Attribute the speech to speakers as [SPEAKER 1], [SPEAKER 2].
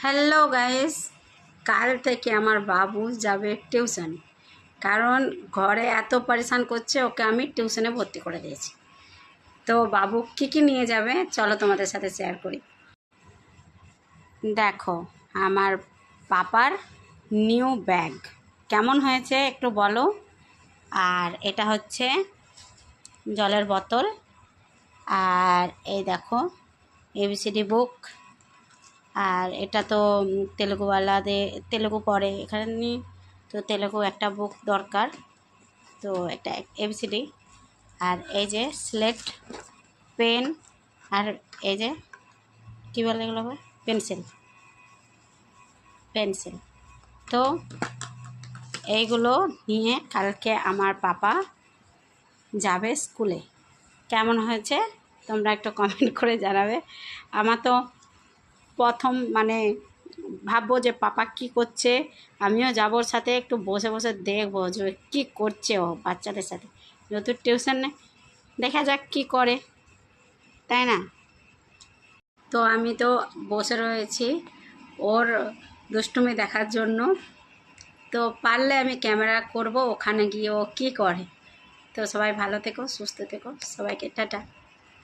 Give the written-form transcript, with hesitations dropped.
[SPEAKER 1] Hello guys, কাল থেকে আমার বাবু যাবে টিউশন। কারণ ঘরে এত পরেশান করছে, ওকে আমি টিউশনে ভর্তি করে দিয়েছি। তো বাবু কী নিয়ে যাবে চলো তোমাদের সাথে শেয়ার করি। দেখো আমার পাপার নিউ ব্যাগ কেমন হয়েছে একটু বলো। আর এটা হচ্ছে জলের বোতল, আর এই দেখো এবিসিডি বুক। আর এটা তো তেলেগু পড়ে এখানে, তো তেলেগু একটা বুক দরকার, তো একটা এবিসিডি। আর এই যে স্লেট, পেন, আর এই যে কী বলে এগুলো, পেন্সিল। তো এইগুলো নিয়ে কালকে আমার পাপা যাবে স্কুলে। কেমন হয়েছে তোমরা একটু কমেন্ট করে জানাবে। আমার তো প্রথম ভাববো যে পাপা কি করছে, আমিও যাবো ওর সাথে, একটু বসে বসে দেখবো যে কী করছে ও বাচ্চাদের সাথে। যেহেতু টিউশন নেই, দেখা যাক কি করে, তাই না? তো আমি তো বসে রয়েছি ওর দুষ্টুমি দেখার জন্য। তো পারলে আমি ক্যামেরা করব ওখানে গিয়ে ও কী করে। তো সবাই ভালো থেকো, সুস্থ থেকো, সবাইকে টাটা।